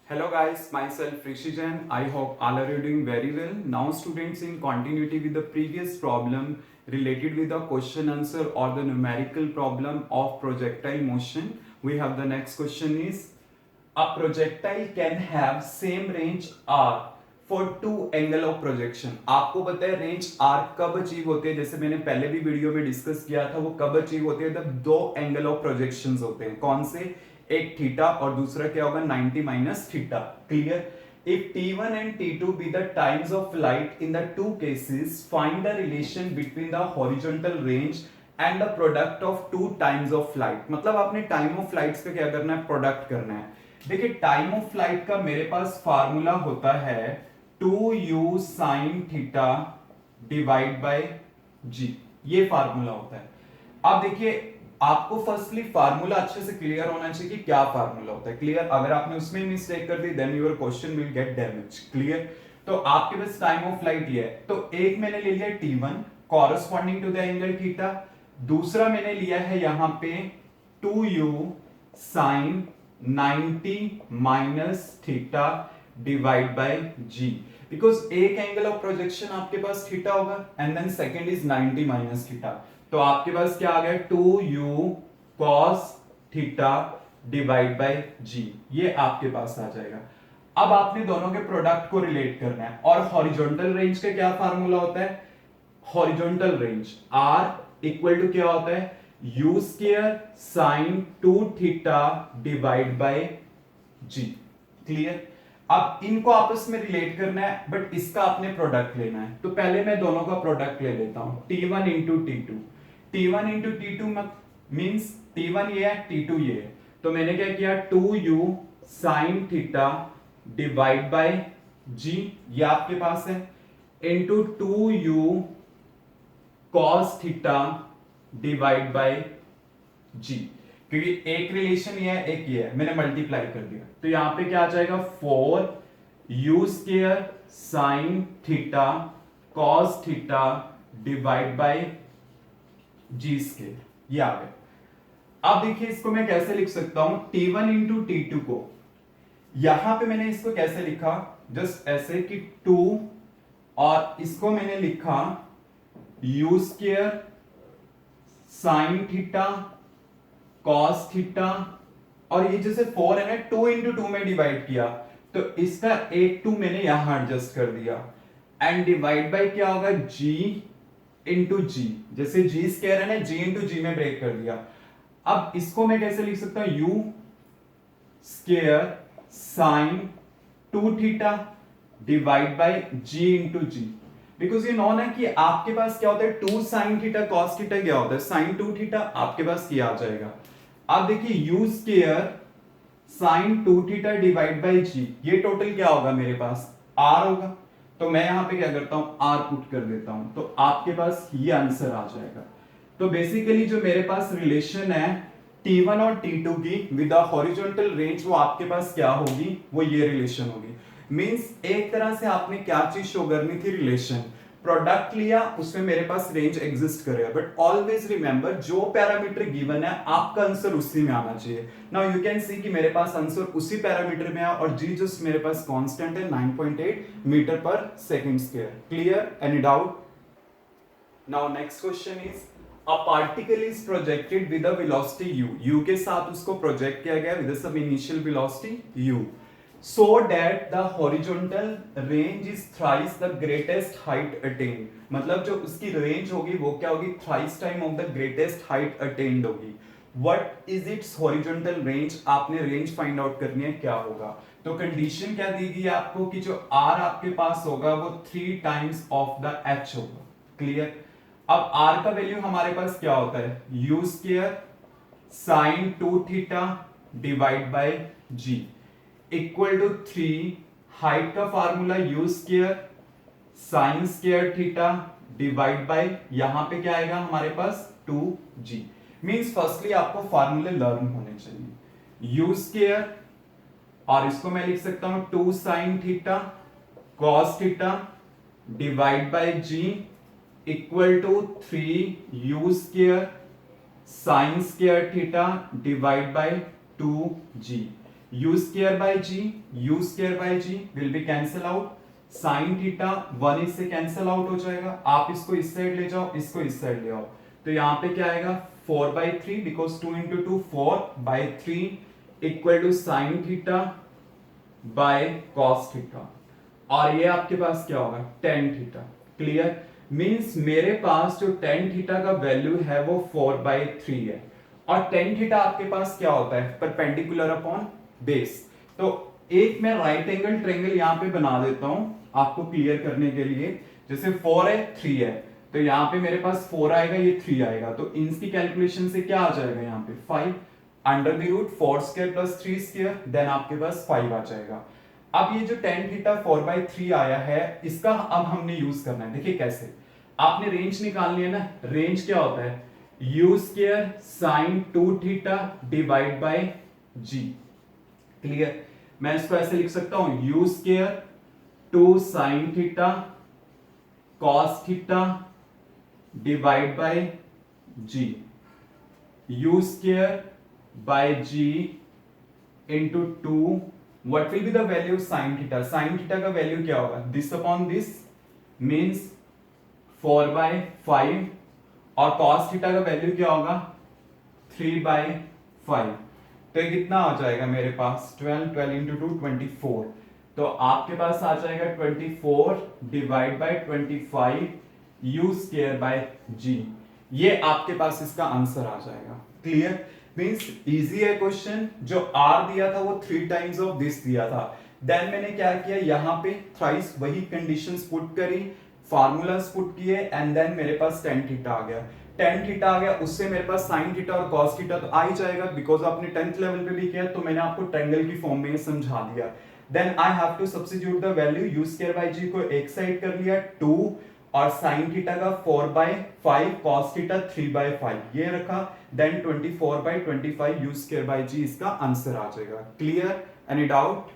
Hello guys, myself Rishi Jain. I hope all are you doing very well. Now students, in continuity with the previous problem related with the question answer or the numerical problem of projectile motion, we have the next question is a projectile can have same range r for two angle of projection. आपको पता है range r कब achieve होते हैं, जैसे मैंने पहले भी वीडियो में डिस्कस किया था, वो कब अचीव होते हैं जब दो एंगल ऑफ प्रोजेक्शंस होते हैं. कौन से? एक थीटा और दूसरा क्या होगा 90 minus theta. Clear. If T1 and T2 be the times of flight in the two cases, find the relation between the horizontal range and the product of two times of flight. मतलब आपने time of flights पे क्या करना है, product करना है. देखिए time of flight का मेरे पास फार्मूला होता है 2u sin theta divide by g. ये फार्मूला होता है. अब देखिए आपको फर्स्टली फार्मूला अच्छे से क्लियर होना चाहिए कि क्या फार्मूला होता है. क्लियर. अगर आपने उसमें मिस्टेक कर दी then your question will get damage. Clear. तो आपके पास टाइम ऑफ फ्लाइट ये है, तो एक मैंने ले लिया T1 corresponding to the angle theta, दूसरा मैंने लिया है यहां पे 2u sin 90 minus theta divide by g. Because एक एंगल ऑफ प्रोजेक्शन आपके पास थीटा होगा and then second is 90 minus theta. तो आपके पास क्या आ गया 2u cos theta divide by g. ये आपके पास आ जाएगा. अब आपने दोनों के प्रोडक्ट को रिलेट करना है. और हॉरिजॉन्टल रेंज का क्या फार्मूला होता है? Horizontal range r equal to क्या होता है u square sin 2 theta divide by g. Clear. अब इनको आपस में रिलेट करना है बट इसका आपने प्रोडक्ट लेना है. तो पहले मैं दोनों का प्रोडक्ट ले लेता हूं T1 into T2. T1 into T2 means T1 ये है T2 ये है. तो मैंने क्या किया 2u sin theta divide by g, ये आपके पास है, into 2u cos theta divide by g. क्योंकि एक रिलेशन ये है एक ये है, मैंने मल्टीप्लाई कर दिया. तो यहां पे क्या आ जाएगा 4u square sin theta cos theta divide by G square. ये आ गया. अब देखिए इसको मैं कैसे लिख सकता हूं T1 इंटू T2 को. यहां पे मैंने इसको कैसे लिखा, जस्ट ऐसे कि 2 और इसको मैंने लिखा u square sin theta cos theta, और ये जैसे 4 है ना 2 इंटू 2 में डिवाइड किया तो इसका एक 2 मैंने यहां एडजस्ट कर दिया एंड डिवाइड बाय क्या होगा g इंटू जी. जैसे जी स्क्वायर है ना जी इंटू जी में ब्रेक कर दिया. अब इसको मैं कैसे लिख सकता हूं u square sin 2 theta divide by g into G. Because ये नॉन है कि आपके पास क्या होता है 2 sin थीटा cos थीटा क्या होता है sin 2 थीटा. आपके पास क्या आ जाएगा. अब देखिए u square sin 2 theta divide by g, ये टोटल क्या होगा मेरे पास r होगा. तो मैं यहां पे क्या करता हूं r पुट कर देता हूं, तो आपके पास ये आंसर आ जाएगा. तो बेसिकली जो मेरे पास रिलेशन है T1 और T2 की विद द हॉरिजॉन्टल रेंज, वो आपके पास क्या होगी, वो ये रिलेशन होगी. मींस एक तरह से आपने क्या चीज शो करनी थी, रिलेशन. प्रोडक्ट लिया उसमें मेरे पास रेंज एग्जिस्ट करेगा, बट ऑलवेज रिमेंबर जो पैरामीटर गिवन है आपका आंसर उसी में आना चाहिए. नाउ यू कैन सी कि मेरे पास आंसर उसी पैरामीटर में है और जी जस्ट मेरे पास कांस्टेंट है 9.8 मीटर पर second square. Clear. Any doubt? Now next question is a particle is projected with a velocity u के साथ उसको प्रोजेक्ट किया गया with some initial velocity u, so that the horizontal range is thrice the greatest height attained. मतलब जो उसकी range होगी वो क्या होगी, thrice time of the greatest height attained होगी. What is its horizontal range? आपने रेंज फाइंड आउट करनी है क्या होगा. तो कंडीशन क्या दी गई है आपको कि जो r आपके पास होगा वो 3 टाइम्स ऑफ द h होगा. क्लियर. अब r का वैल्यू हमारे पास क्या होता है u square sin 2 theta divide by g equal to 3. Height का formula u square sine square theta divide by यहां पे क्या आएगा हमारे पास 2g. मींस फर्स्टली आपको फार्मूले लर्न होने चाहिए. u स्क्वायर और इसको मैं लिख सकता हूं 2 sine theta cos theta divide by g equal to 3u square sine square theta divide by 2g. u square by g, u square by g will be cancel out, sine theta 1 इससे cancel out हो जाएगा, आप इसको इस side ले जाओ, इसको इस साइड ले आओ, तो यहां पे क्या आएगा 4/3 because 2 into 2 4/3 equal to sine theta by cos theta, और ये आपके पास क्या होगा tan थीटा। क्लियर, मींस मेरे पास जो tan थीटा का वैल्यू है वो 4/3 है, और tan थीटा आपके पास क्या होता है परपेंडिकुलर अपॉन बेस। तो एक मैं राइट एंगल ट्रायंगल यहां पे बना देता हूं आपको क्लियर करने के लिए। जैसे 4 है 3 है, तो यहां पे मेरे पास 4 आएगा, ये 3 आएगा, तो इनकी कैलकुलेशन से क्या आ जाएगा यहाँ पे 5 under the root 4 square plus 3 square, then आपके पास 5 आ जाएगा। अब ये जो tan थीटा 4/3 आया है, इसका अब हमने यूज करना है। देखिए कैसे, आपने रेंज निकालनी है ना, रेंज क्या होता है u square sign 2 theta divide by g। Clear, मैं इसको ऐसे लिख सकता हूं u square 2 sine theta cos theta divide by g, u square by g into 2, what will be the value of sin theta? sin theta का value क्या होगा this upon this means 4/5, और cos theta का value क्या होगा 3/5, तो ये कितना आ जाएगा मेरे पास 12 into 2 24, तो आपके पास आ जाएगा 24 divide by 25 u square by g, ये आपके पास इसका आंसर आ जाएगा। क्लियर, मींस इजी है क्वेश्चन। जो r दिया था वो 3 टाइम्स ऑफ दिस दिया था, देन मैंने क्या किया यहाँ पे थ्राइस वही कंडीशंस पुट करी, फार्मूलास पुट किए, एंड देन मेरे पास tan थीटा आ गया। tan थीटा आ गया, उससे मेरे पास sin थीटा और cos थीटा तो आ ही जाएगा, बिकॉज आपने 10th लेवल पे भी किया, तो मैंने आपको ट्रायंगल की फॉर्म में समझा दिया। Then I have to substitute the value, u square by g को एक साइड कर लिया 2, और sin थीटा का 4/5, cos थीटा 3/5 ये रखा, then 24/25 u square by g इसका आंसर आ जाएगा। Clear, any doubt?